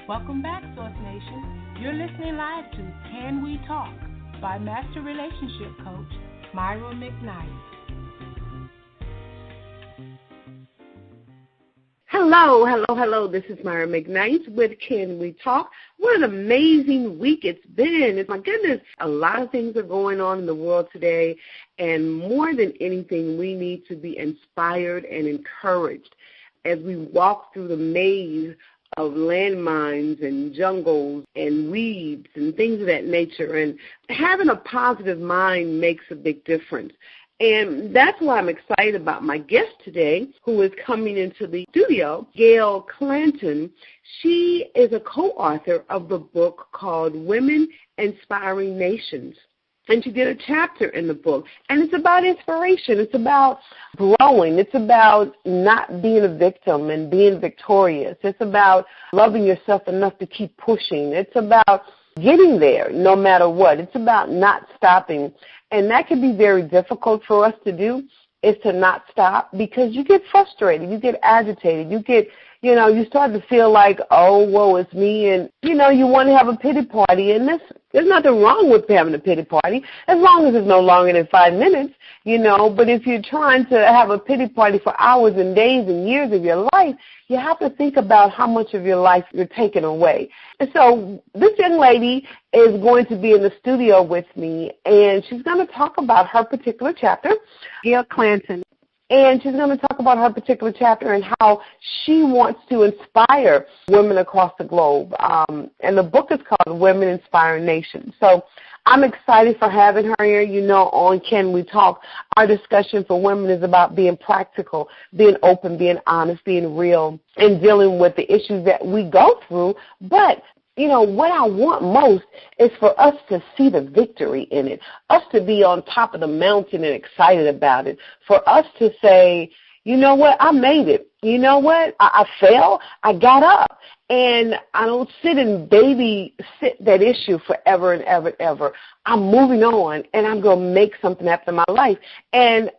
Welcome back, Source Nation. You're listening live to Can We Talk by Master Relationship Coach Myra McKnight. Hello. This is Myra McKnight with Can We Talk. What an amazing week it's been. My goodness, a lot of things are going on in the world today, and more than anything, we need to be inspired and encouraged as we walk through the maze of landmines and jungles and weeds and things of that nature. And having a positive mind makes a big difference. And that's why I'm excited about my guest today, who is coming into the studio, Gail Clanton. She is a co-author of the book called Women Inspiring Nations. And she did a chapter in the book. And it's about inspiration. It's about growing. It's about not being a victim and being victorious. It's about loving yourself enough to keep pushing. It's about getting there no matter what. It's about not stopping. And that can be very difficult for us to do, is to not stop, because you get frustrated, you get agitated, you start to feel like, oh, woe, it's me, and, you want to have a pity party, and there's nothing wrong with having a pity party, as long as it's no longer than 5 minutes, but if you're trying to have a pity party for hours and days and years of your life, you have to think about how much of your life you're taking away. And so this young lady is going to be in the studio with me, and she's going to talk about her particular chapter, Gail Clanton. And she's going to talk about her particular chapter and how she wants to inspire women across the globe. And the book is called Women Inspiring Nations. So I'm excited for having her here. On Can We Talk, our discussion for women is about being practical, being open, being honest, being real, and dealing with the issues that we go through. But what I want most is for us to see the victory in it, us to be on top of the mountain and excited about it, for us to say, you know what, I made it. You know what, I fell, I got up, and I don't sit and babysit that issue forever and ever. I'm moving on, and I'm going to make something happen in my life. And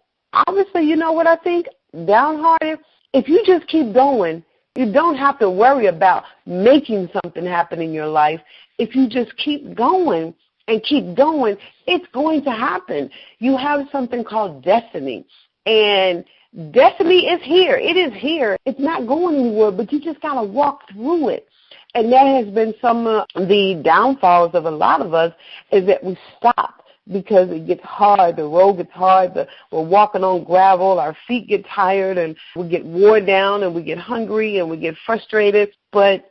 obviously, you know what I think, downhearted, if you just keep going, you don't have to worry about making something happen in your life. If you just keep going and keep going, it's going to happen. You have something called destiny, and destiny is here. It is here. It's not going anywhere, but you just got to walk through it. And that has been some of the downfalls of a lot of us, is that we stop because it gets hard, the road gets hard, we're walking on gravel, our feet get tired, and we get worn down, and we get hungry, and we get frustrated. But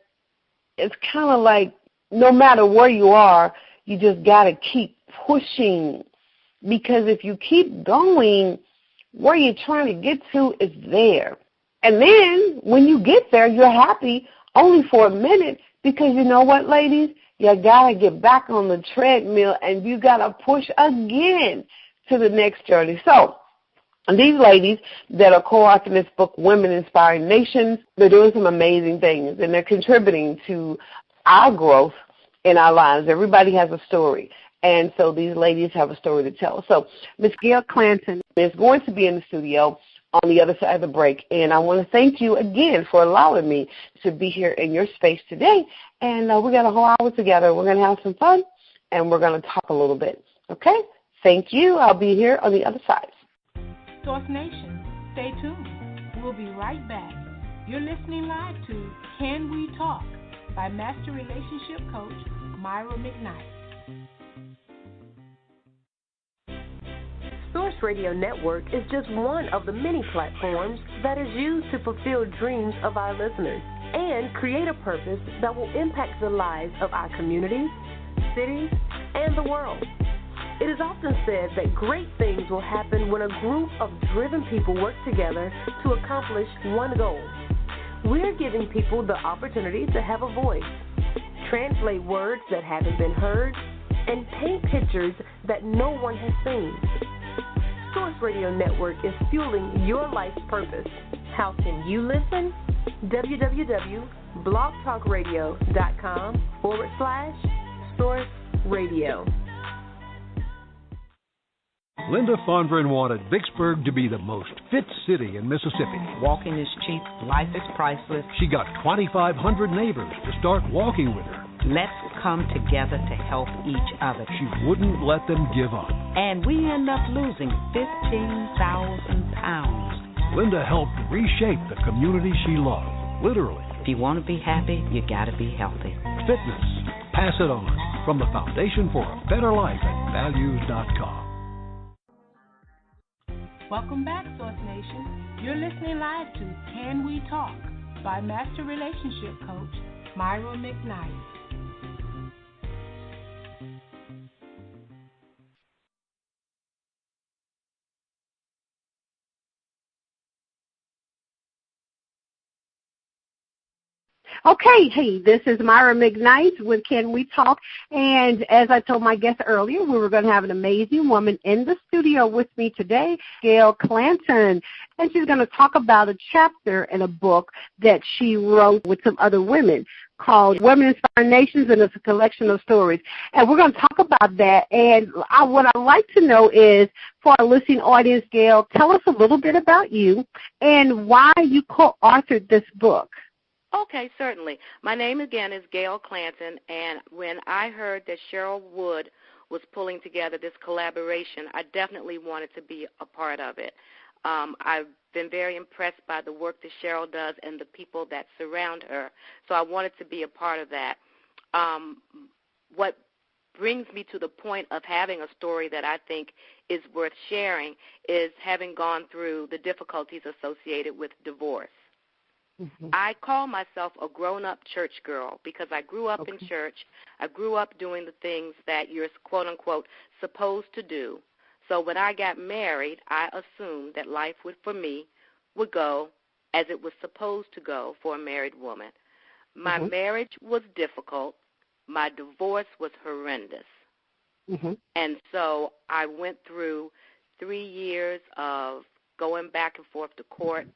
it's kind of like no matter where you are, you just got to keep pushing, because if you keep going, where you're trying to get to is there. And then when you get there, you're happy only for a minute, because you know what, ladies? You got to get back on the treadmill, and you got to push again to the next journey. So these ladies that are co-authoring this book, Women Inspiring Nations, they're doing some amazing things, and they're contributing to our growth in our lives. Everybody has a story, and so these ladies have a story to tell. So Ms. Gail Clanton is going to be in the studio on the other side of the break, and I want to thank you again for allowing me to be here in your space today. And we got a whole hour together. We're going to have some fun, and we're going to talk a little bit. Okay? Thank you. I'll be here on the other side. Source Nation, stay tuned. We'll be right back. You're listening live to Can We Talk by Master Relationship Coach Myra McKnight. Source Radio Network is just one of the many platforms that is used to fulfill dreams of our listeners and create a purpose that will impact the lives of our communities, cities, and the world. It is often said that great things will happen when a group of driven people work together to accomplish one goal. We're giving people the opportunity to have a voice, translate words that haven't been heard, and paint pictures that no one has seen. Source Radio Network is fueling your life's purpose. How can you listen? www.blogtalkradio.com/Source Radio. Linda Fondren wanted Vicksburg to be the most fit city in Mississippi. Walking is cheap. Life is priceless. She got 2,500 neighbors to start walking with her. Let's come together to help each other. She wouldn't let them give up. And we end up losing 15,000 pounds. Linda helped reshape the community she loved, literally. If you want to be happy, you got to be healthy. Fitness. Pass it on. From the Foundation for a Better Life at values.com. Welcome back, Source Nation. You're listening live to Can We Talk by Master Relationship Coach Myra McKnight. Okay, hey, this is Myra McKnight with Can We Talk? And as I told my guest earlier, we were going to have an amazing woman in the studio with me today, Gail Clanton. And she's going to talk about a chapter in a book that she wrote with some other women called Women Inspire Nations, and it's a collection of stories. And we're going to talk about that. And what I'd like to know is, for our listening audience, Gail, tell us a little bit about you and why you co-authored this book. Okay, certainly. My name, again, is Gail Clanton, and when I heard that Cheryl Wood was pulling together this collaboration, I definitely wanted to be a part of it. I've been very impressed by the work that Cheryl does and the people that surround her, so I wanted to be a part of that. What brings me to the point of having a story that I think is worth sharing is having gone through the difficulties associated with divorce. Mm-hmm. I call myself a grown-up church girl because I grew up in church. I grew up doing the things that you're, quote-unquote, supposed to do. So when I got married, I assumed that life for me would go as it was supposed to go for a married woman. My marriage was difficult. My divorce was horrendous. And so I went through 3 years of going back and forth to court,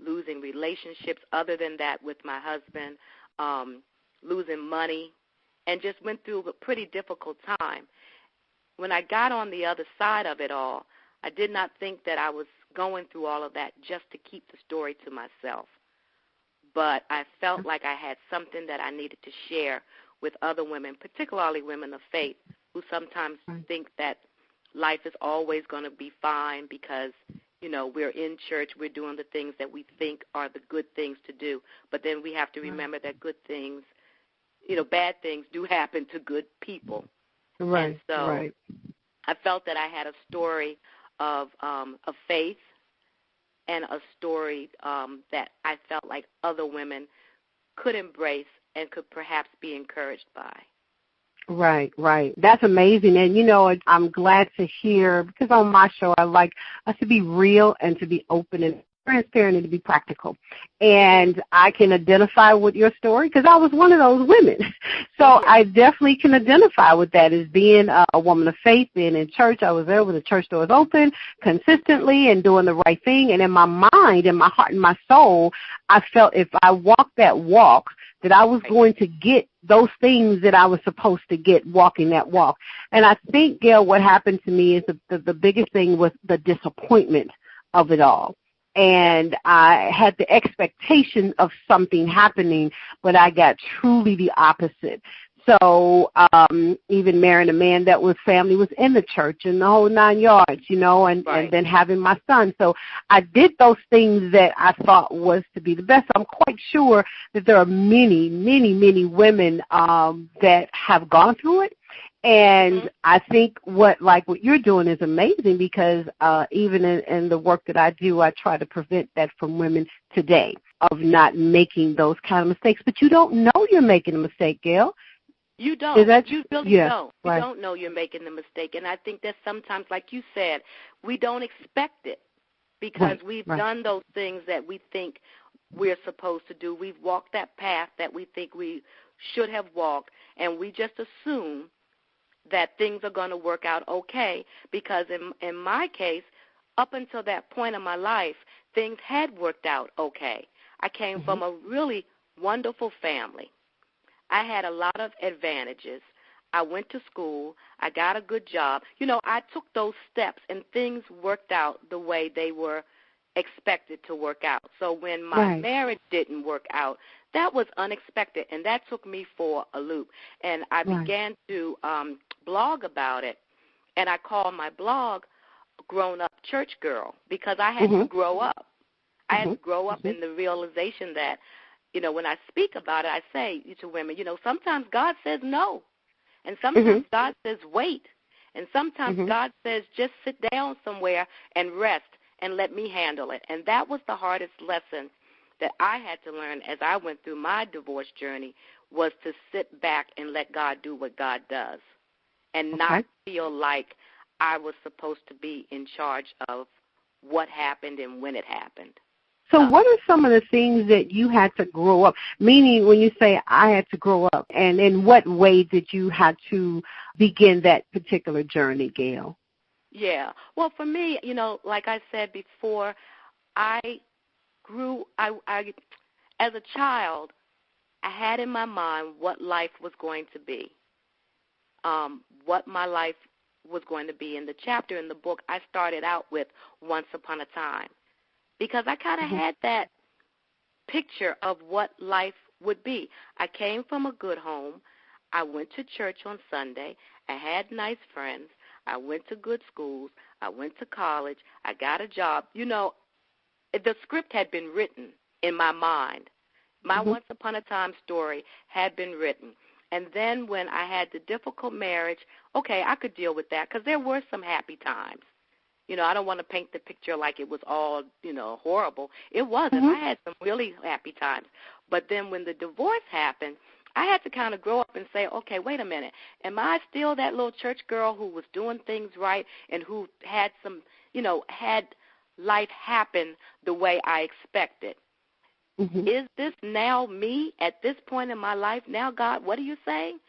losing relationships other than that with my husband, losing money, and just went through a pretty difficult time. When I got on the other side of it all, I did not think that I was going through all of that just to keep the story to myself. But I felt like I had something that I needed to share with other women, particularly women of faith, who sometimes think that life is always going to be fine because, you know, we're in church, we're doing the things that we think are the good things to do. But then we have to remember that good things, you know, bad things do happen to good people. And so I felt that I had a story of faith and a story that I felt like other women could embrace and could perhaps be encouraged by. Right. That's amazing. And, you know, I'm glad to hear, because on my show I like us to be real and to be open and transparent and to be practical. And I can identify with your story because I was one of those women. So I definitely can identify with that as being a woman of faith, being in church. I was there when the church doors open consistently and doing the right thing. And in my mind, in my heart, and my soul, I felt if I walked that walk, that I was going to get those things that I was supposed to get walking that walk. And I think, Gail, what happened to me is the biggest thing was the disappointment of it all. And I had the expectation of something happening, but I got truly the opposite. So even marrying a man that was family was in the church and the whole 9 yards, you know, and then having my son. So I did those things that I thought was to be the best. I'm quite sure that there are many, many, many women that have gone through it. And I think what you're doing is amazing because even in the work that I do, I try to prevent that from women today of not making those kind of mistakes. But you don't know you're making a mistake, Gail. You don't. You really don't. You don't know you're making the mistake. And I think that sometimes, like you said, we don't expect it because we've done those things that we think we're supposed to do. We've walked that path that we think we should have walked, and we just assume that things are going to work out okay because in my case, up until that point in my life, things had worked out okay. I came from a really wonderful family. I had a lot of advantages. I went to school. I got a good job. I took those steps, and things worked out the way they were expected to work out. So when my marriage didn't work out, that was unexpected, and that took me for a loop. And I began to blog about it, and I called my blog Grown-Up Church Girl because I had to grow up. I had to grow up in the realization that, when I speak about it, I say to women, sometimes God says no, and sometimes God says wait, and sometimes God says just sit down somewhere and rest and let me handle it. And that was the hardest lesson that I had to learn as I went through my divorce journey, was to sit back and let God do what God does and not feel like I was supposed to be in charge of what happened and when it happened. So what are some of the things that you had to grow up, meaning when you say I had to grow up, and in what way did you have to begin that particular journey, Gail? Yeah. Well, for me, like I said before, I as a child, I had in my mind what life was going to be, what my life was going to be. In the chapter in the book, I started out with Once Upon a Time, because I kind of had that picture of what life would be. I came from a good home. I went to church on Sunday. I had nice friends. I went to good schools. I went to college. I got a job. The script had been written in my mind. My Once Upon a Time story had been written. And then when I had the difficult marriage, okay, I could deal with that because there were some happy times. I don't want to paint the picture like it was all, horrible. It wasn't. I had some really happy times. But then when the divorce happened, I had to kind of grow up and say, okay, wait a minute. Am I still that little church girl who was doing things right and who had some, had life happen the way I expected? Is this now me at this point in my life? Now, God, what are you saying?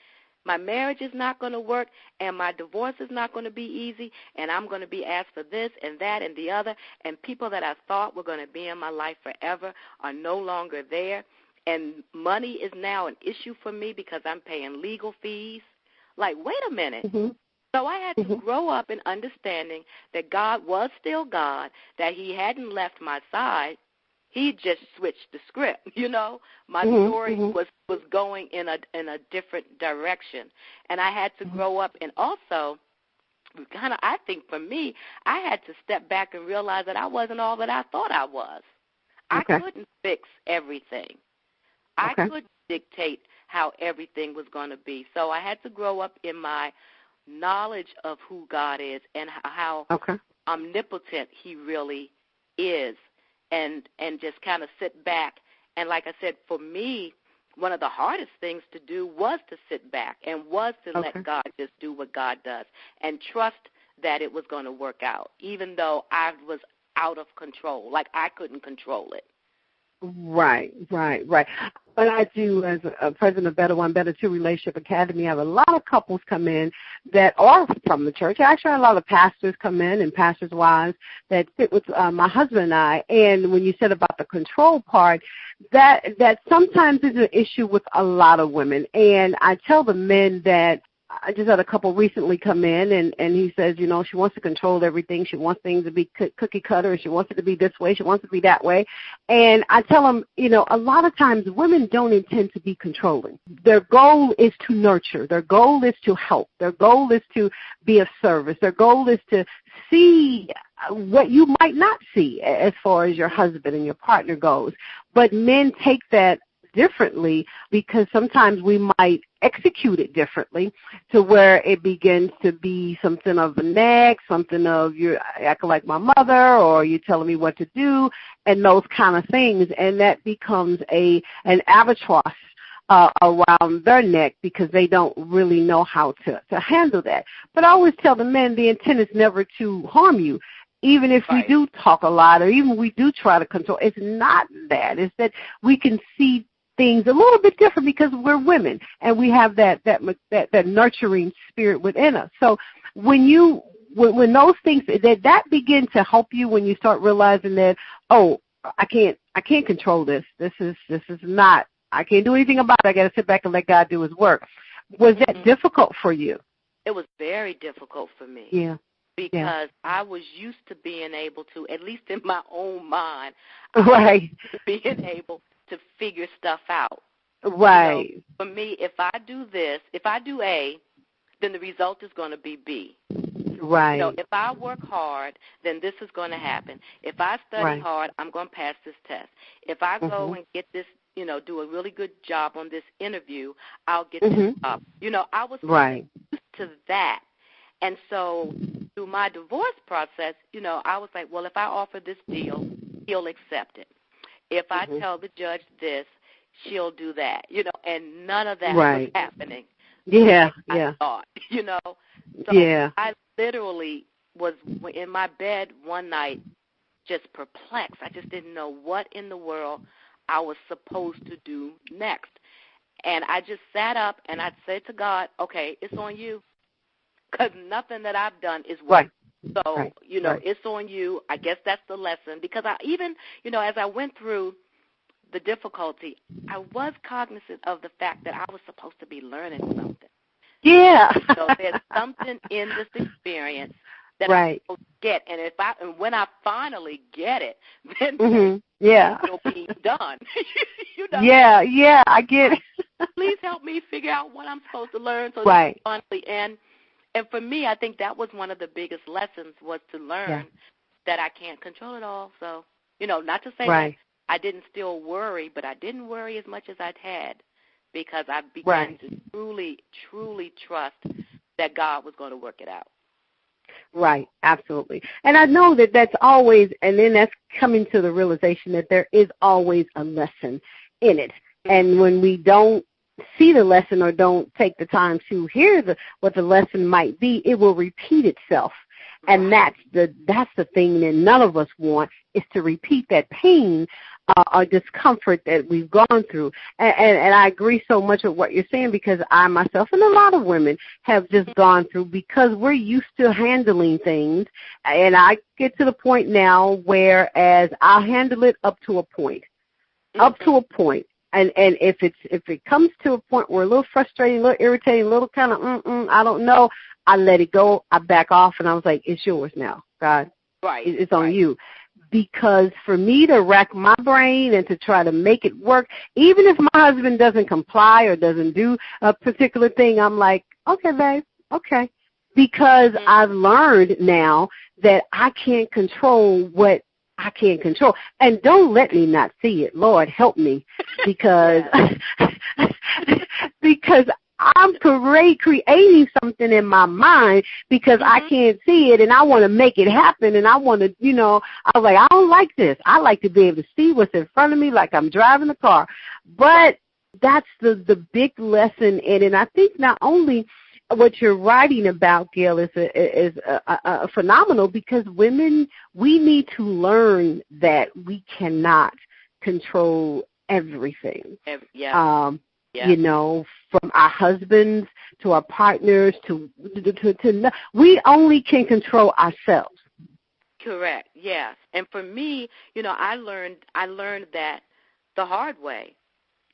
My marriage is not going to work, and my divorce is not going to be easy, and I'm going to be asked for this and that and the other, and people that I thought were going to be in my life forever are no longer there, and money is now an issue for me because I'm paying legal fees. Like, wait a minute. So I had to grow up in understanding that God was still God, that he hadn't left my side. He just switched the script, My story was going in a different direction. And I had to grow up, and also I think for me, I had to step back and realize that I wasn't all that I thought I was. I couldn't fix everything. I couldn't dictate how everything was going to be. So I had to grow up in my knowledge of who God is and how omnipotent he really is. And just kind of sit back. And like I said, for me, one of the hardest things to do was to sit back and was to let God just do what God does and trust that it was going to work out, even though I was out of control, like I couldn't control it. Right. But I do, as a president of Better One, Better Two Relationship Academy, I have a lot of couples come in that are from the church. Actually, a lot of pastors come in and pastors' wives that sit with my husband and I. And when you said about the control part, that sometimes is an issue with a lot of women. And I tell the men that I just had a couple recently come in, and he says, she wants to control everything. She wants things to be cookie cutter. She wants it to be this way. She wants it to be that way. And I tell him, a lot of times women don't intend to be controlling. Their goal is to nurture. Their goal is to help. Their goal is to be of service. Their goal is to see what you might not see as far as your husband and your partner goes. But men take that differently because sometimes we might execute it differently to where it begins to be something of a nag, something of you're acting like my mother or you're telling me what to do and those kind of things, and that becomes an albatross around their neck because they don't really know how to handle that. But I always tell the men the intent is never to harm you. Even if we do talk a lot or even we do try to control, it's not that. It's that we can see things a little bit different because we're women and we have that nurturing spirit within us. So when those things that begin to help you when you start realizing that, I can't control this. This is not. I can't do anything about it. I got to sit back and let God do his work. Was that difficult for you? It was very difficult for me. Yeah. Because I was used to being able to, at least in my own mind, right, being able to figure stuff out. Right. You know, for me, if I do this, if I do A, then the result is going to be B. Right. You know, if I work hard, then this is going to happen. If I study hard, I'm going to pass this test. If I go and get this, you know, do a really good job on this interview, I'll get this job. You know, I was used to that. And so through my divorce process, you know, I was like, well, if I offer this deal, he'll accept it. If I tell the judge this, she'll do that, you know, and none of that was happening. Yeah, I thought, you know. So I literally was in my bed one night just perplexed. I just didn't know what in the world I was supposed to do next. And I just sat up and I said to God, okay, it's on you. Because nothing that I've done is right. So, you know, it's on you. I guess that's the lesson. Because I even, you know, as I went through the difficulty, I was cognizant of the fact that I was supposed to be learning something. Yeah. So there's something in this experience that I'm supposed to get. And when I finally get it, then it'll be done. You know? Yeah, I get it. Please help me figure out what I'm supposed to learn so that it's finally end. And for me, I think that was one of the biggest lessons was to learn that I can't control it all. So, you know, not to say that I didn't still worry, but I didn't worry as much as I'd had because I began to truly, truly trust that God was going to work it out. Right, absolutely. And I know that that's always, and then that's coming to the realization that there is always a lesson in it. And when we don't see the lesson or don't take the time to hear what the lesson might be, it will repeat itself. And that's the thing that none of us want, is to repeat that pain or discomfort that we've gone through. And I agree so much with what you're saying, because I myself and a lot of women have just gone through, because we're used to handling things. And I get to the point now whereas I'll handle it up to a point. Up to a point. And if it comes to a point where a little frustrating, a little irritating, a little kind of I don't know, I let it go. I back off, and I was like, it's yours now, God. Right. It's on you. Because for me to rack my brain and to try to make it work, even if my husband doesn't comply or doesn't do a particular thing, I'm like, okay, babe, okay. Because I've learned now that I can't control what I can't control. And don't let me not see it. Lord, help me, because because I'm creating something in my mind because I can't see it, and I want to make it happen, and I want to, you know, I was like, I don't like this. I like to be able to see what's in front of me like I'm driving the car. But that's the big lesson in it. And I think not only what you're writing about, Gail, is phenomenal, because women, we need to learn that we cannot control everything. You know, from our husbands to our partners to we only can control ourselves. Correct. Yes. And for me, you know, I learned that the hard way.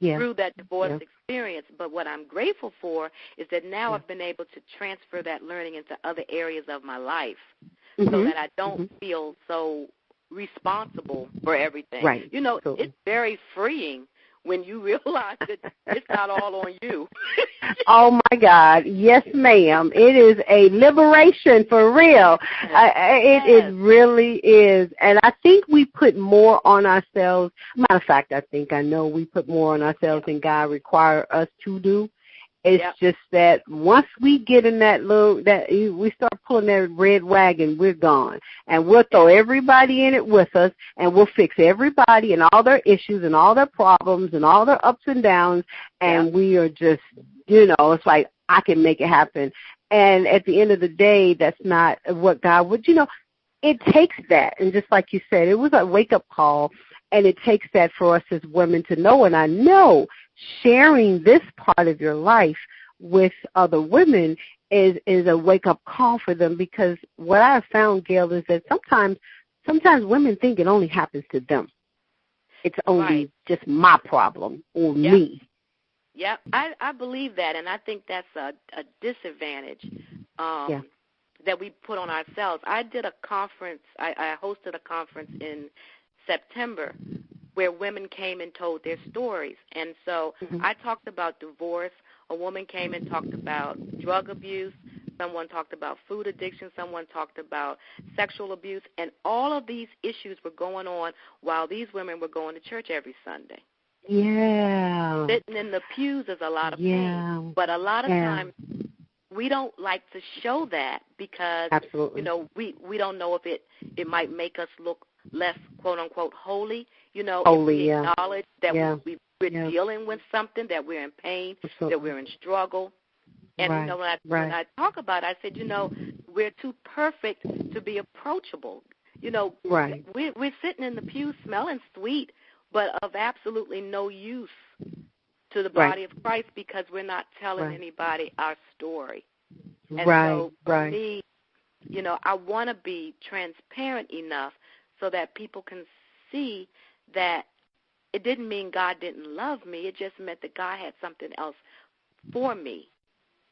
Through that divorce experience. But what I'm grateful for is that now I've been able to transfer that learning into other areas of my life so that I don't feel so responsible for everything. Right. You know, it's very freeing when you realize that it's not all on you. Oh, my God. Yes, ma'am. It is a liberation for real. It really is. And I think we put more on ourselves. Matter of fact, I know we put more on ourselves than God requires us to do. It's just that once we get in we start pulling that red wagon, we're gone. And we'll throw everybody in it with us, and we'll fix everybody and all their issues and all their problems and all their ups and downs, and we are just, you know, it's like, I can make it happen. And at the end of the day, that's not what God would, you know, it takes that. And just like you said, it was a wake-up call, and it takes that for us as women to know. And I know sharing this part of your life with other women is a wake-up call for them, because what I have found, Gail, is that sometimes women think it only happens to them. It's only just my problem or me. Yep, I believe that, and I think that's a disadvantage that we put on ourselves. I did a conference. I hosted a conference in September where women came and told their stories. And so I talked about divorce. A woman came and talked about drug abuse. Someone talked about food addiction. Someone talked about sexual abuse. And all of these issues were going on while these women were going to church every Sunday. Yeah. Sitting in the pews is a lot of pain. But a lot of times we don't like to show that because, you know, we don't know if it might make us look less, quote, unquote, holy. You know, holy, if we acknowledge that we're dealing with something, that we're in pain, that we're in struggle. And, you know, when I talk about it, I said, you know, we're too perfect to be approachable. You know, we're sitting in the pew smelling sweet, but of absolutely no use to the body of Christ because we're not telling anybody our story. And so for me, you know, I want to be transparent enough so that people can see that it didn't mean God didn't love me. It just meant that God had something else for me.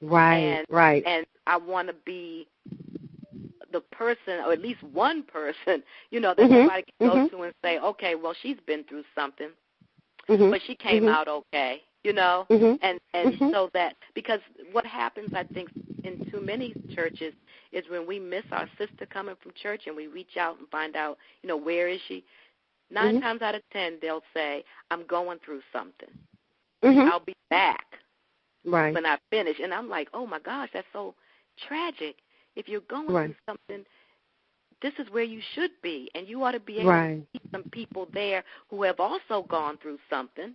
And I want to be the person, or at least one person, you know, that somebody can go to and say, okay, well, she's been through something, but she came out okay, you know, and so that, because what happens, I think, in too many churches is when we miss our sister coming from church and we reach out and find out, you know, where is she? 9 times out of 10, they'll say, I'm going through something. I'll be back when I finish. And I'm like, oh, my gosh, that's so tragic. If you're going through something, this is where you should be, and you ought to be able to see some people there who have also gone through something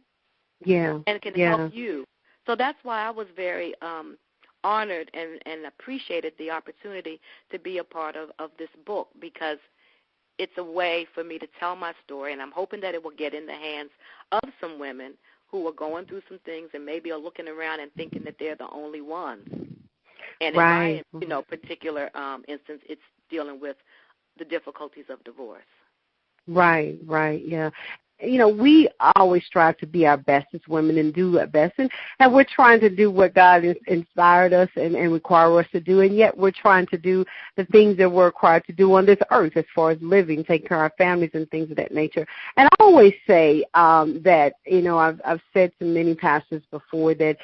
and can help you. So that's why I was very honored and appreciated the opportunity to be a part of this book, because it's a way for me to tell my story, and I'm hoping that it will get in the hands of some women who are going through some things and maybe are looking around and thinking that they're the only ones. And in my, you know, particular instance, it's dealing with the difficulties of divorce. Right, yeah. You know, we always strive to be our best as women and do our best. And we're trying to do what God has inspired us and require us to do, and yet we're trying to do the things that we're required to do on this earth as far as living, taking care of our families and things of that nature. And I always say that, you know, I've said to many pastors before that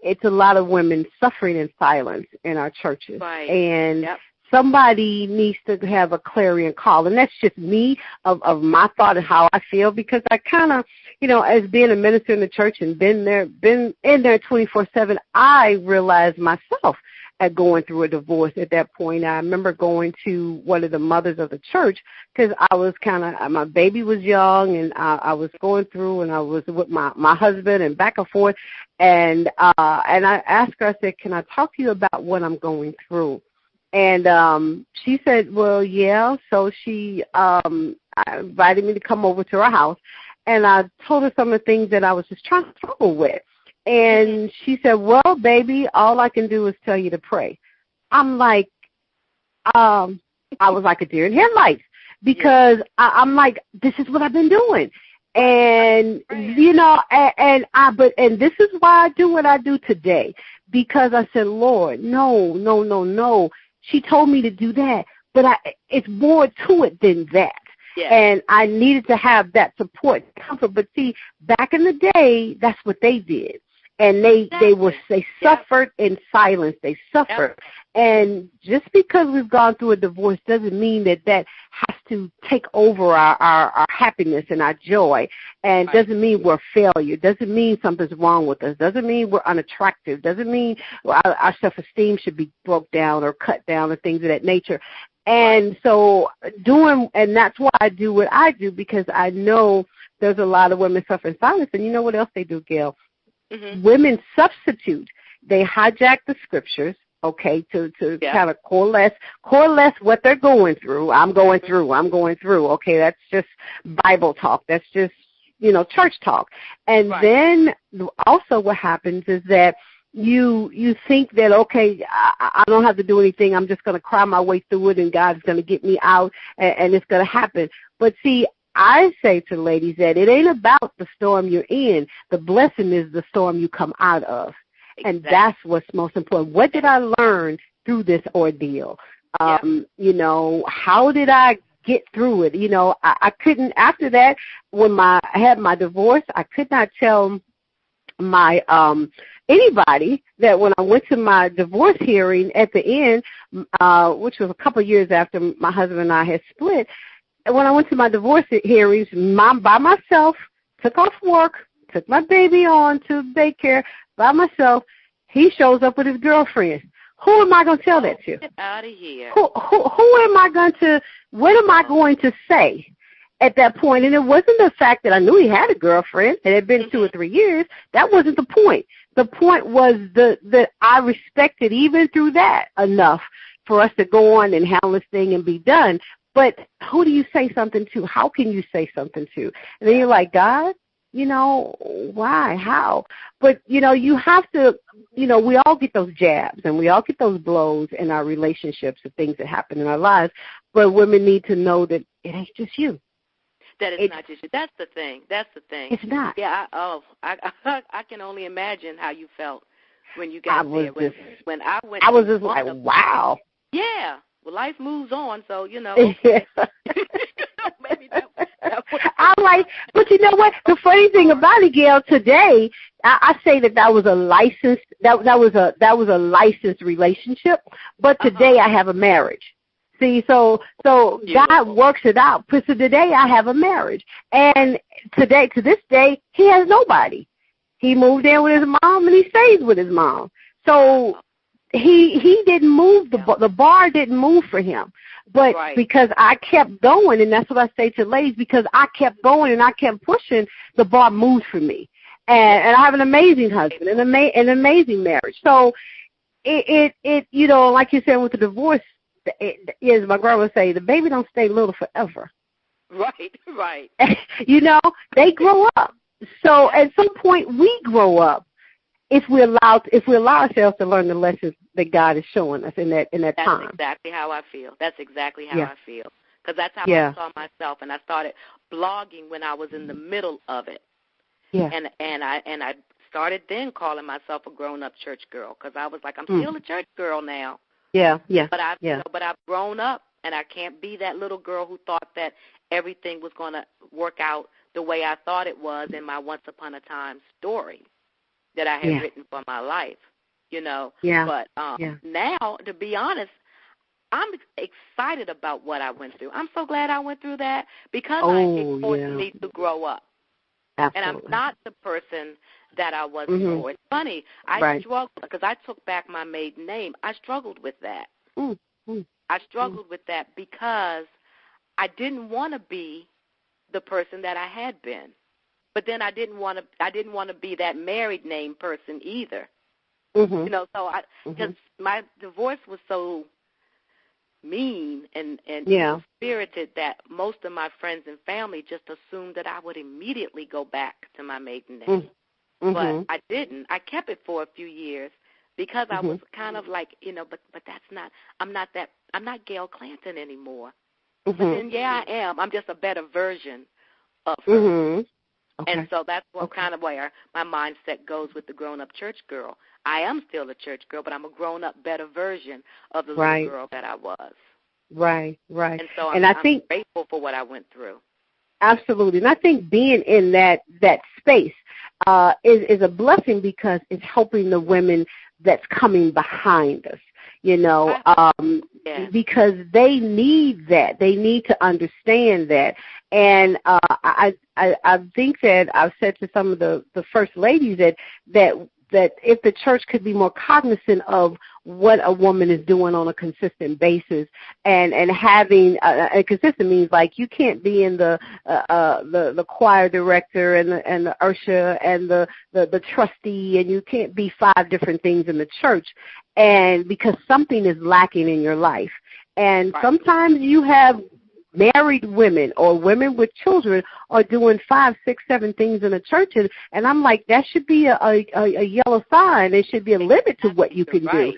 it's a lot of women suffering in silence in our churches. And somebody needs to have a clarion call, and that's just me of my thought and how I feel, because I kind of, you know, as being a minister in the church and been in there 24/7, I realized myself at going through a divorce at that point. I remember going to one of the mothers of the church because I was my baby was young, and I was going through, and I was with my husband and back and forth, and I asked her, I said, can I talk to you about what I'm going through? And she said, well, yeah. So she invited me to come over to her house, and I told her some of the things that I was just trying to struggle with. And she said, well, baby, all I can do is tell you to pray. I'm like, I was like a deer in headlights, because I'm like, this is what I've been doing. And, you know, and this is why I do what I do today, because I said, Lord, no. She told me to do that, but it's more to it than that. And I needed to have that support, comfort. But see, back in the day, that's what they did. And they suffered in silence. They suffered. And just because we've gone through a divorce doesn't mean that has to take over our happiness and our joy. And doesn't mean we're a failure. Doesn't mean something's wrong with us. Doesn't mean we're unattractive. Doesn't mean our self-esteem should be broke down or cut down or things of that nature. And so and that's why I do what I do, because I know there's a lot of women suffering in silence. And you know what else they do, Gail? Women substitute. They hijack the scriptures, okay, to kind of coalesce what they're going through. I'm going through. Okay, that's just Bible talk. That's just, you know, church talk. And then also what happens is that you think that, okay, I don't have to do anything. I'm just going to cry my way through it, and God's going to get me out, and it's going to happen. But see, I say to ladies that it ain't about the storm you're in. The blessing is the storm you come out of. Exactly. And that's what's most important. What did I learn through this ordeal? You know, how did I get through it? You know, I couldn't, after that, when I had my divorce, I could not tell my anybody that when I went to my divorce hearing at the end, which was a couple of years after my husband and I had split, when I went to my divorce hearings, by myself, took off work, took my baby on to daycare by myself, he shows up with his girlfriend. Who am I going to tell that to? Get out of here. Who am I going to, what am I going to say at that point? And it wasn't the fact that I knew he had a girlfriend. It had been 2 or 3 years. That wasn't the point. The point was that I respected even through that enough for us to go on and handle this thing and be done. But who do you say something to? How can you say something to? And then you're like, God, you know, why, how? But, you know, you have to, you know, we all get those jabs and we all get those blows in our relationships and things that happen in our lives. But women need to know that it ain't just you. That it's not just you. That's the thing. That's the thing. It's not. Yeah, I can only imagine how you felt when you got there. When I went, I was just like, wow. Yeah. Well, life moves on, so, you know. Yeah. Maybe that I'm like, but you know what? The funny thing about it, Gail, today, I say that was a licensed, that was a licensed relationship, but today I have a marriage. See, so God works it out. So today I have a marriage, and today, to this day, he has nobody. He moved in with his mom, and he stays with his mom. So he didn't move, the bar didn't move for him. But because I kept going, and that's what I say to ladies, because I kept going and I kept pushing, the bar moved for me. And I have an amazing husband, an amazing marriage. So it you know, like you said with the divorce, as my grandma would say, the baby don't stay little forever. Right. You know, they grow up. So at some point we grow up if we allow ourselves to learn the lessons that God is showing us in that time. That's exactly how I feel. That's exactly how I feel. Because that's how I saw myself, and I started blogging when I was in the middle of it. Yeah. And I started then calling myself a grown-up church girl because I was like, I'm still a church girl now. Yeah. But I've grown up, and I can't be that little girl who thought that everything was going to work out the way I thought it was in my once upon a time story that I had written for my life, you know. Yeah. But now, to be honest, I'm excited about what I went through. I'm so glad I went through that because it forced me to grow up. Absolutely. And I'm not the person that I was before. It's funny. I struggled because I took back my maiden name. I struggled with that. I struggled with that because I didn't want to be the person that I had been. But then I didn't want to be that married name person either. You know, so because my divorce was so mean and spirited that most of my friends and family just assumed that I would immediately go back to my maiden name. But I didn't. I kept it for a few years because I was kind of like, you know, but that's not, I'm not Gail Clanton anymore. But then, I am. I'm just a better version of her. Okay. And so that's what kind of where my mindset goes with the grown-up church girl. I am still a church girl, but I'm a grown-up, better version of the little girl that I was. Right. And so I'm grateful for what I went through. Absolutely. And I think being in that space is a blessing because it's helping the women that's coming behind us, you know, because they need that. They need to understand that. And I think that I've said to some of the first ladies that if the church could be more cognizant of what a woman is doing on a consistent basis, and having a consistent means like you can't be in the choir director and the usher and the trustee, and you can't be 5 different things in the church, and because something is lacking in your life. And sometimes you have married women or women with children are doing 5, 6, 7 things in a church, and I'm like, that should be a yellow sign. There should be a limit to what you can do.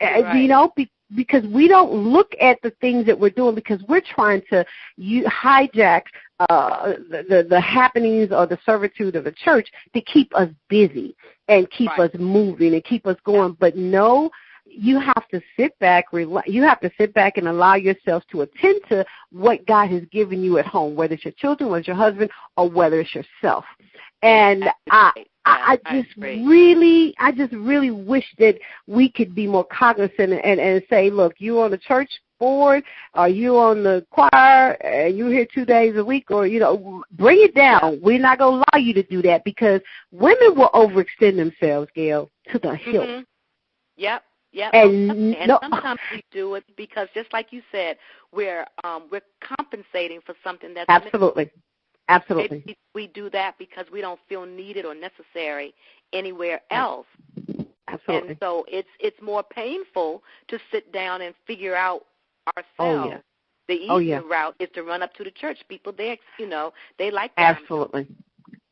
You know, because we don't look at the things that we're doing because we're trying to hijack the happenings or the servitude of the church to keep us busy and keep us moving and keep us going. But no, you have to sit back. You have to sit back and allow yourself to attend to what God has given you at home, whether it's your children, whether it's your husband, or whether it's yourself. And I just really wish that we could be more cognizant and say, look, you on the church board, or you on the choir, and you're here 2 days a week, or, bring it down. We're not going to allow you to do that because women will overextend themselves, Gail, to the hilt. Yep. And sometimes we do it because, just like you said, we're compensating for something that's absolutely. Maybe we do that because we don't feel needed or necessary anywhere else. Absolutely. And so it's more painful to sit down and figure out ourselves. Oh, yeah. The easier route is to run up to the church. People there, they like that. Absolutely.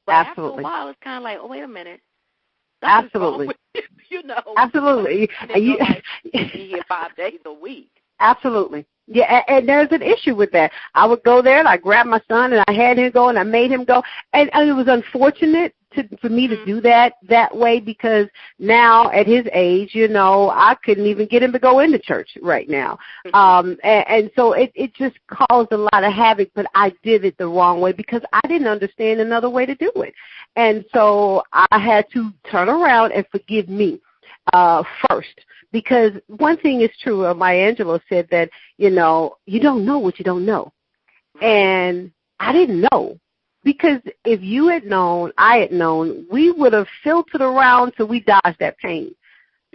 But after a while, it's kind of like, oh, wait a minute. Absolutely. Absolutely. And you be here 5 days a week. Absolutely. Yeah, and there's an issue with that. I would go there and I grabbed my son and I had him go and I made him go. And it was unfortunate for me to do that way because now at his age, I couldn't even get him to go into church right now. And so it just caused a lot of havoc, but I did it the wrong way because I didn't understand another way to do it. And so I had to turn around and forgive me first. Because one thing is true, Maya Angelou said that, you don't know what you don't know. And I didn't know. Because if you had known, I had known, we would have filtered around till we dodged that pain.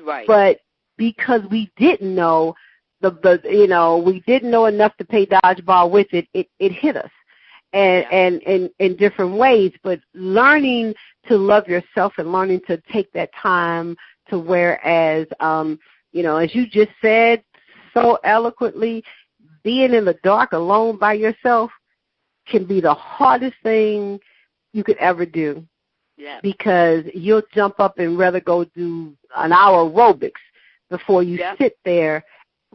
Right. But because we didn't know, we didn't know enough to play dodgeball with it, it hit us. And in different ways. But learning to love yourself and learning to take that time to whereas, as you just said so eloquently, being in the dark alone by yourself can be the hardest thing you could ever do. Yeah. Because you'll jump up and rather go do an hour aerobics before you sit there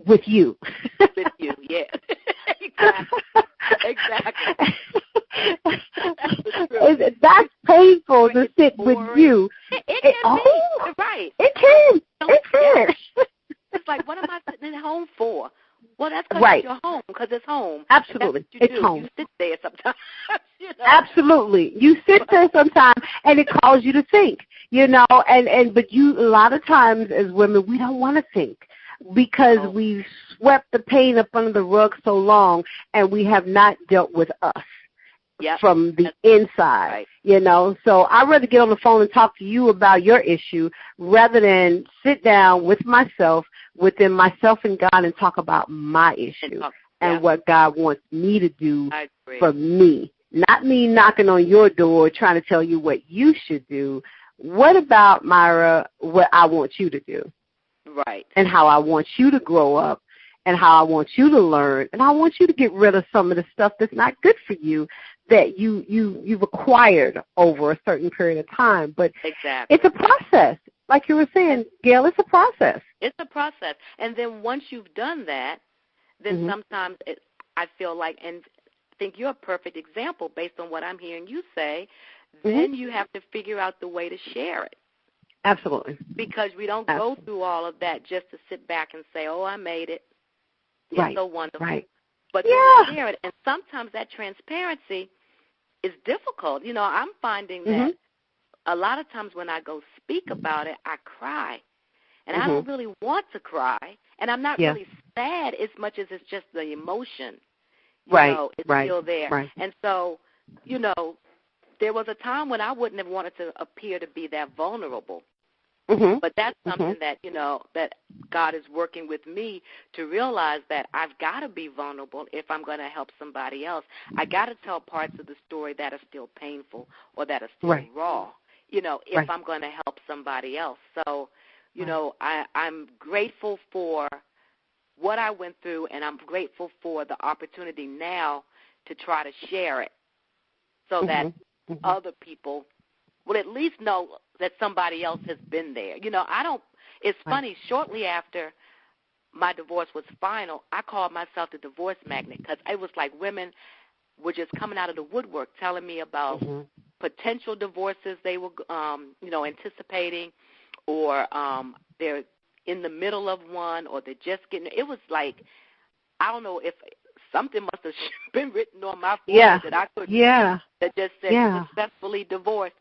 with you. With you, yeah. Exactly. That's painful to sit with you. It can be. Right. It can. It can. It's like, what am I sitting at home for? Well, that's because you're home, because it's home. Absolutely. It's home. You sit there sometimes. Absolutely. You sit there sometimes, and it calls you to think, but a lot of times as women, we don't want to think because we've swept the pain up under the rug so long, and we have not dealt with us. Yep. From the inside, So I'd rather get on the phone and talk to you about your issue rather than sit down with myself, within myself and God, and talk about my issue and what God wants me to do for me. Not me knocking on your door trying to tell you what you should do. What about, Myra, what I want you to do? Right. And how I want you to grow up and how I want you to learn. And I want you to get rid of some of the stuff that's not good for you that you've acquired over a certain period of time. But it's a process. Like you were saying, Gail, it's a process. It's a process. And then once you've done that, then sometimes I feel like, and I think you're a perfect example based on what I'm hearing you say, then you have to figure out the way to share it. Absolutely. Because we don't go through all of that just to sit back and say, oh, I made it. It's so wonderful. Right. But you share it. And sometimes that transparency is difficult. I'm finding that a lot of times when I go speak about it, I cry. And I don't really want to cry. And I'm not really sad as much as it's just the emotion. It's still there. Right. And so, there was a time when I wouldn't have wanted to appear to be that vulnerable. But that's something that, that God is working with me to realize that I've got to be vulnerable if I'm going to help somebody else. I got to tell parts of the story that are still painful or that are still raw, if I'm going to help somebody else. So, I'm grateful for what I went through, and I'm grateful for the opportunity now to try to share it so that other people will at least know that somebody else has been there. It's funny, shortly after my divorce was final, I called myself the divorce magnet because it was like women were just coming out of the woodwork telling me about potential divorces they were, anticipating, or they're in the middle of one, or they're just getting. It was like, I don't know if something must have been written on my forehead that I could that just said successfully divorced,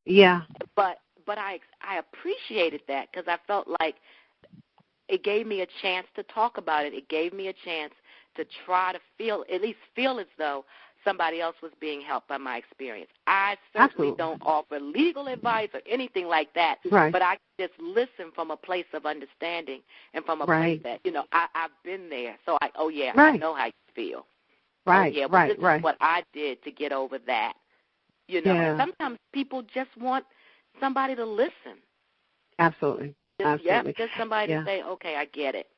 Yeah. But I appreciated that because I felt like it gave me a chance to talk about it. It gave me a chance to try to at least feel as though somebody else was being helped by my experience. I certainly don't offer legal advice or anything like that, but I just listen from a place of understanding and from a place that, I've been there. So I know how you feel. Right, this is what I did to get over that. And sometimes people just want somebody to listen. Absolutely. Absolutely. Just somebody to say, okay, I get it.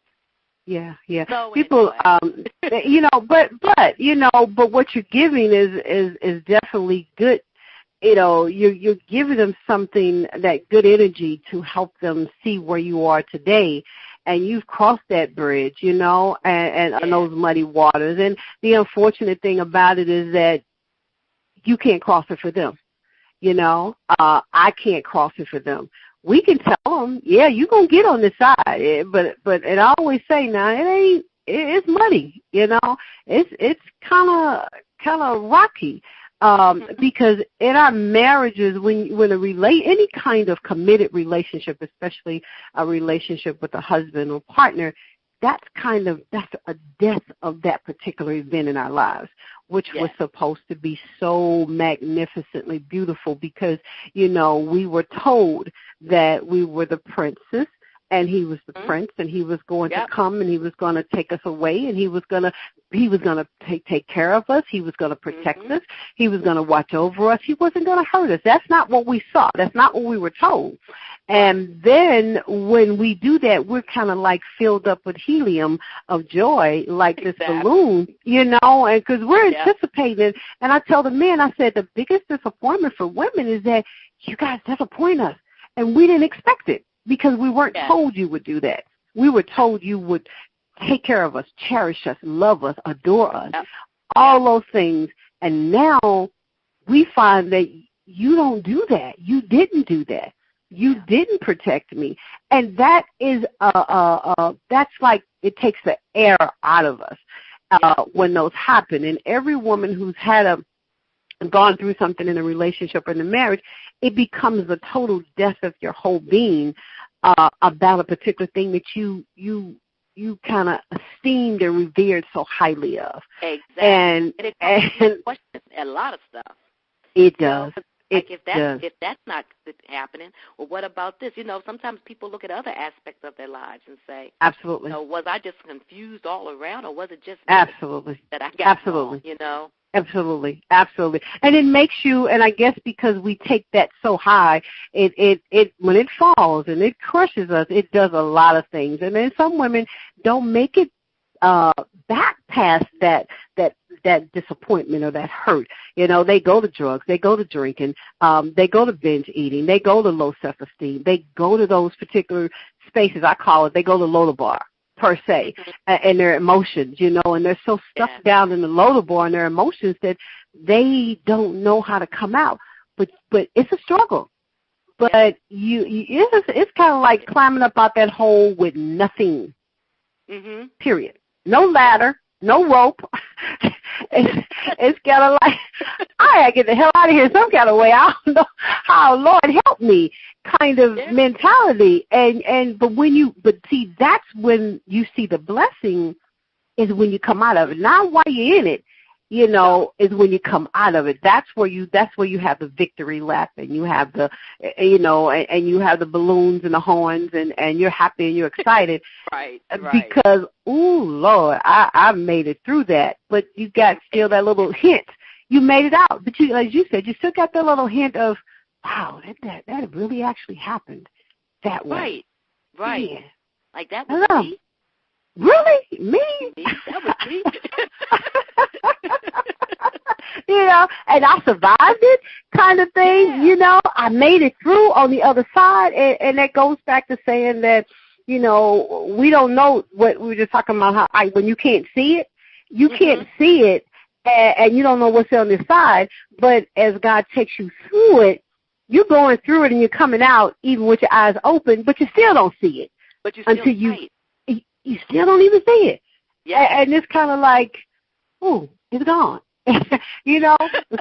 Yeah. So people, but what you're giving is definitely good. You're giving them something, that good energy to help them see where you are today. And you've crossed that bridge, and those muddy waters. And the unfortunate thing about it is that you can't cross it for them. I can't cross it for them. We can tell them, you're going to get on this side. But I always say, now, it's muddy, It's kind of rocky. Because in our marriages, when any kind of committed relationship, especially a relationship with a husband or partner, that's a death of that particular event in our lives, which was supposed to be so magnificently beautiful because, we were told that we were the princess and he was the prince, and he was going to come, and he was going to take us away, and he was going to take care of us. He was going to protect us. He was going to watch over us. He wasn't going to hurt us. That's not what we saw. That's not what we were told. And then when we do that, we're kind of like filled up with helium of joy, like this balloon, and because we're anticipating. And I tell the men, I said, the biggest disappointment for women is that you guys disappoint us, and we didn't expect it. Because we weren't told you would do that. We were told you would take care of us, cherish us, love us, adore us, all those things. And now we find that you don't do that. You didn't do that. You didn't protect me. And that is, that's like it takes the air out of us when those happen. And every woman who's gone through something in a relationship or in a marriage, it becomes the total death of your whole being about a particular thing that you kind of esteemed and revered so highly of. Exactly. And it questions a lot of stuff. It does. If that's not happening, well, what about this? Sometimes people look at other aspects of their lives and say, absolutely. Was I just confused all around, or was it just absolutely that I got wrong, Absolutely, absolutely. And it makes you, and I guess because we take that so high, it when it falls and it crushes us, it does a lot of things. And then some women don't make it back past that disappointment or that hurt. They go to drugs, they go to drinking, they go to binge eating, they go to low self-esteem, they go to those particular spaces, I call it, they go to Lodabar. Per se, and their emotions, and they're so stuck down in the loader bar and their emotions that they don't know how to come out. But it's a struggle. But it's kind of like climbing up out that hole with nothing. Period. No ladder, no rope. It's kind of like, I gotta get the hell out of here some kind of way. I don't know how, Lord help me, kind of mentality. But see, that's when you see the blessing, is when you come out of it. Not while you're in it, is when you come out of it. That's where you have the victory lap, and you have the, and you have the balloons and the horns, and you're happy and you're excited. Right. Because, ooh, Lord, I made it through that. But you got still that little hint. You made it out. But as you said, you still got that little hint of, wow, that really actually happened that way. Right. Yeah. Like that was me. Really? Me? That was me. And I survived it kind of thing, I made it through on the other side. And that goes back to saying that, we don't know what we were just talking about, how when you can't see it, you can't see it, and you don't know what's on the side, but as God takes you through it, you're going through it and you're coming out even with your eyes open, but you still don't see it. But you still until you still don't even see it. Yeah. And it's kind of like, oh, it's gone. The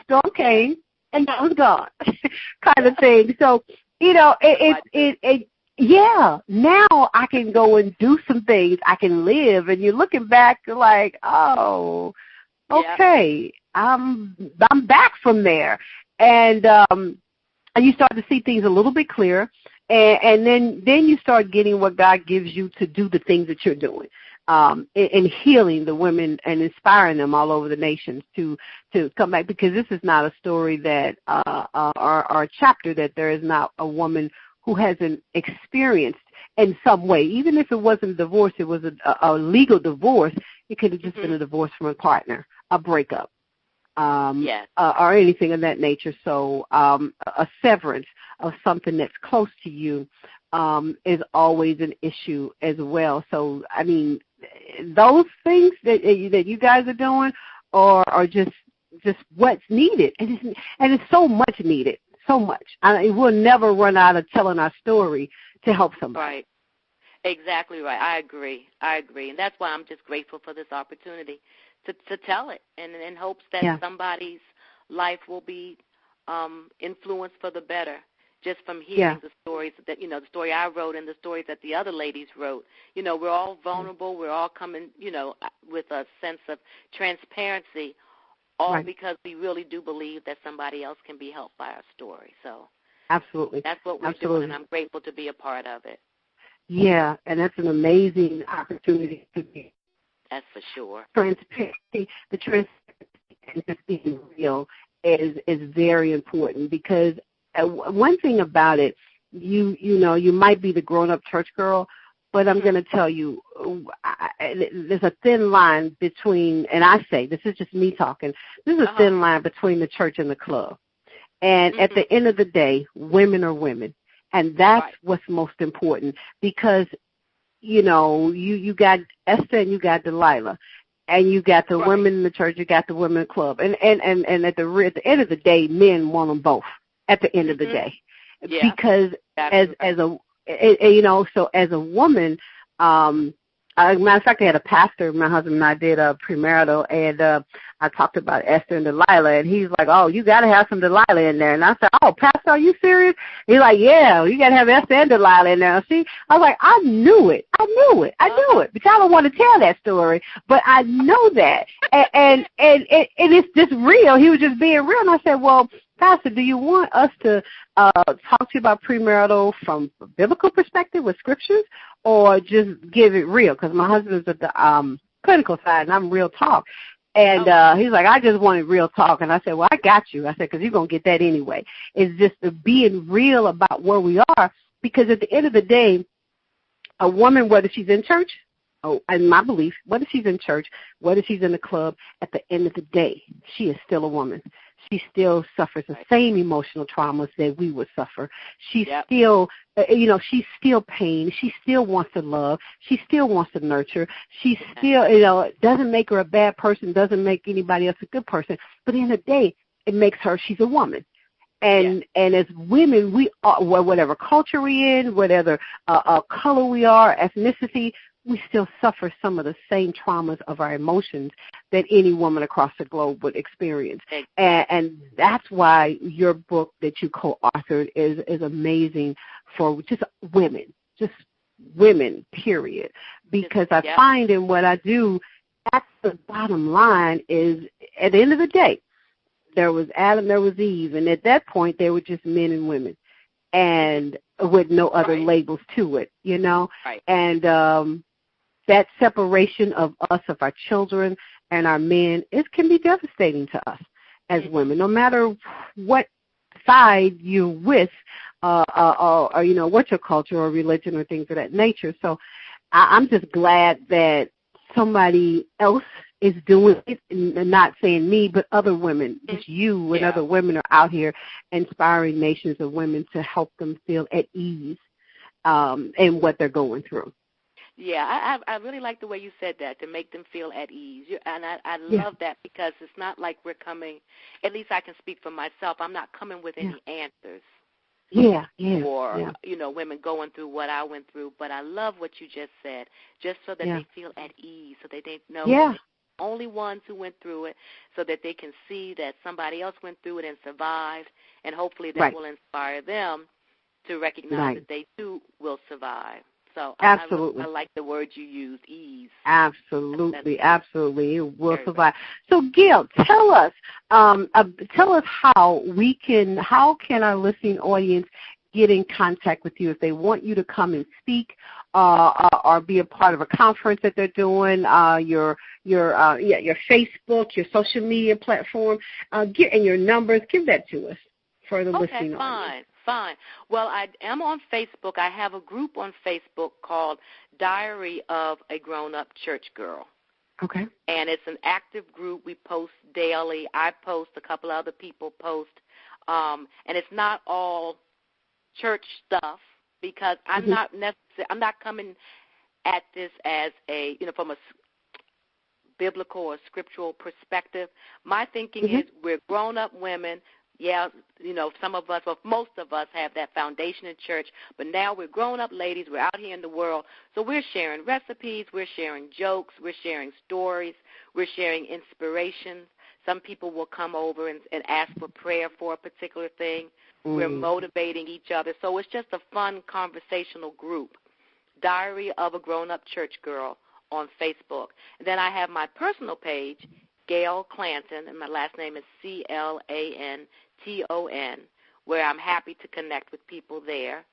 storm came and now it's gone, kind of thing. So, now I can go and do some things. I can live, and you're looking back like, oh, okay, I'm back from there, and you start to see things a little bit clearer, and then you start getting what God gives you to do the things that you're doing. In healing the women and inspiring them all over the nations to come back, because this is not a story that or a chapter that there is not a woman who hasn't experienced in some way, even if it wasn't divorce, it was a legal divorce. It could have just been a divorce from a partner, a breakup, or anything of that nature. So a severance of something that's close to you is always an issue as well. So, I mean, those things that you guys are doing are just what's needed, and it's so much needed, so much. We'll never run out of telling our story to help somebody. Right. Exactly right. I agree. And that's why I'm just grateful for this opportunity to tell it, and in hopes that somebody's life will be influenced for the better, just from hearing the stories that, the story I wrote and the stories that the other ladies wrote. We're all vulnerable. We're all coming, with a sense of transparency, all because we really do believe that somebody else can be helped by our story. So absolutely, that's what we're doing, and I'm grateful to be a part of it. Yeah, and that's an amazing opportunity to be. That's for sure. Transparency, the transparency and just being real is very important, because one thing about it, you might be the grown-up church girl, but I'm going to tell you, there's a thin line between, and I say, this is just me talking, there's a thin line between the church and the club. And at the end of the day, women are women. And that's what's most important, because, you got Esther and you got Delilah, and you got the women in the church, you got the women club. And at the end of the day, men want them both at the end of the day. Yeah, because as a woman, matter of fact, I had a pastor, my husband and I did a premarital, and I talked about Esther and Delilah, and he's like, oh, you got to have some Delilah in there. And I said, oh, Pastor, are you serious? He's like, yeah, you got to have Esther and Delilah in there. See, I was like, I knew it. But y'all don't want to tell that story, but I know that. And it's just real. He was just being real. And I said, well, Pastor, do you want us to talk to you about premarital from a biblical perspective with scriptures, or just give it real? Because my husband's at the clinical side, and I'm real talk. And he's like, I just wanted real talk. And I said, well, I got you. I said, because you're going to get that anyway. It's just being real about where we are, because at the end of the day, a woman, whether she's in church, in my belief, whether she's in church, whether she's in the club, at the end of the day, she is still a woman. She still suffers the same emotional traumas that we would suffer. She's still, she's still pain. She still wants to love. She still wants to nurture. She still, it doesn't make her a bad person, doesn't make anybody else a good person. But at the end of the day, it makes her, she's a woman. And as women, we are, whatever culture we're in, whatever color we are, ethnicity, we still suffer some of the same traumas of our emotions that any woman across the globe would experience. And that's why your book that you co-authored is amazing for just women, period. Because I find in what I do, that's the bottom line is, at the end of the day, there was Adam, there was Eve, and at that point, they were just men and women, and with no other labels to it, And that separation of us, of our children and our men, it can be devastating to us as women, no matter what side you're with, or what your culture or religion or things of that nature. So I'm just glad that somebody else is doing it, and not saying me, but other women, just you and other women are out here inspiring nations of women to help them feel at ease in what they're going through. Yeah, I really like the way you said that, to make them feel at ease. And I love that, because it's not like we're coming, at least I can speak for myself, I'm not coming with any answers. Or, women going through what I went through. But I love what you just said, just so that they feel at ease, so that they know they're the only ones who went through it, so that they can see that somebody else went through it and survived, and hopefully that will inspire them to recognize that they too will survive. So absolutely. I like the word you used, ease. Absolutely, absolutely. It will survive. So, Gail, tell us how can our listening audience get in contact with you if they want you to come and speak or be a part of a conference that they're doing, your Facebook, your social media platform, and your numbers. Give that to us for the listening audience. Fine. Well, I am on Facebook. I have a group on Facebook called Diary of a Grown-Up Church Girl. Okay. And it's an active group. We post daily. I post. A couple other people post. And it's not all church stuff, because I'm not coming at this as from a biblical or scriptural perspective. My thinking is we're grown-up women. Yeah, some of us, most of us have that foundation in church, but now we're grown-up ladies. We're out here in the world, so we're sharing recipes, we're sharing jokes, we're sharing stories, we're sharing inspiration. Some people will come over and ask for prayer for a particular thing. We're motivating each other, so it's just a fun conversational group. Diary of a Grown-Up Church Girl on Facebook. And then I have my personal page, Gail Clanton, and my last name is Clanton, where I'm happy to connect with people there.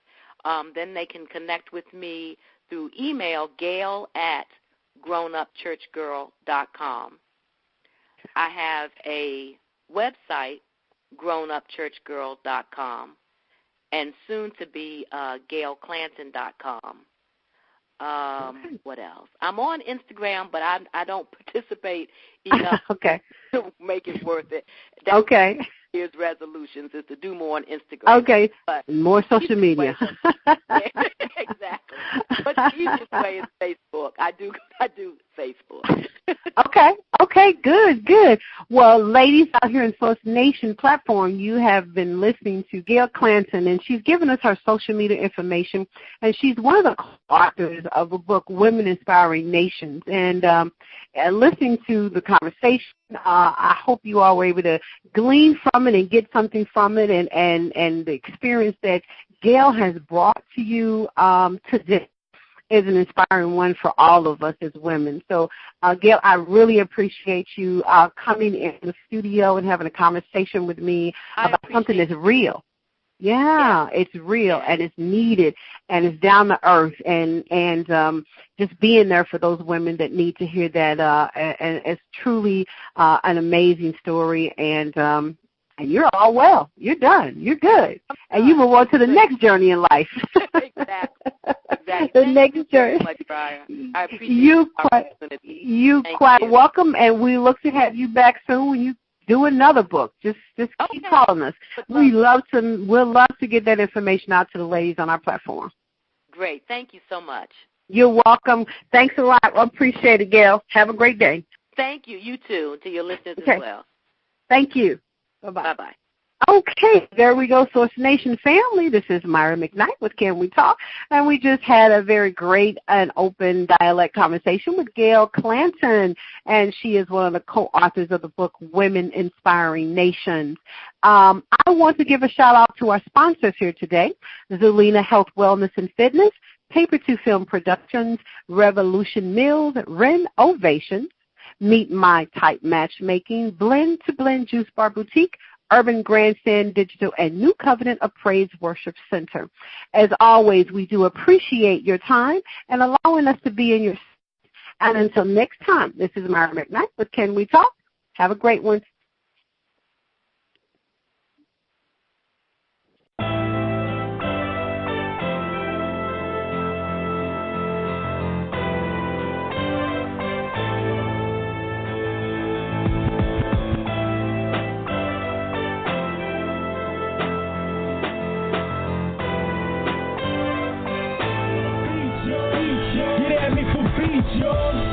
Then they can connect with me through email, gail@grownupchurchgirl.com. I have a website, grownupchurchgirl.com, and soon to be gailclanton.com. What else? I'm on Instagram, but I don't participate enough to make it worth it. That's Here's resolutions is to do more on Instagram. Okay, but more social media. Exactly. But the easiest way is Facebook. I do Facebook. Okay, good. Well, ladies out here in Source Nation platform, you have been listening to Gail Clanton, and she's given us her social media information, and she's one of the authors of a book, Women Inspiring Nations. And listening to the conversation, I hope you all were able to glean from it and get something from it, and the experience that Gail has brought to you today is an inspiring one for all of us as women. So, Gail, I really appreciate you coming in the studio and having a conversation with me about something that's real. Yeah, it's real and it's needed and it's down to earth and just being there for those women that need to hear that. And it's truly an amazing story. And you're all well. You're done. You're good. And you move on to the next journey in life. Exactly. The next journey. Much, Brian. I appreciate you quite welcome, and we look to have you back soon when you do another book. Just keep calling us. We'll love to get that information out to the ladies on our platform. Great. Thank you so much. You're welcome. Thanks a lot. I appreciate it, Gail. Have a great day. Thank you. You too. And to your listeners as well. Thank you. Bye-bye. Bye-bye. Okay, there we go, Source Nation family. This is Myra McKnight with Can We Talk? And we just had a very great and open dialect conversation with Gail Clanton, and she is one of the co-authors of the book Women Inspiring Nations. I want to give a shout-out to our sponsors here today, Zulina Health, Wellness, and Fitness, Paper to Film Productions, Revolution Mills, Renovations, Meet My Type Matchmaking, Blend to Blend Juice Bar Boutique, Urban Grandstand Digital, and New Covenant of Praise Worship Center. As always, we do appreciate your time and allowing us to be in your. And until next time, this is Myra McKnight with Can We Talk? Have a great one. Get at me your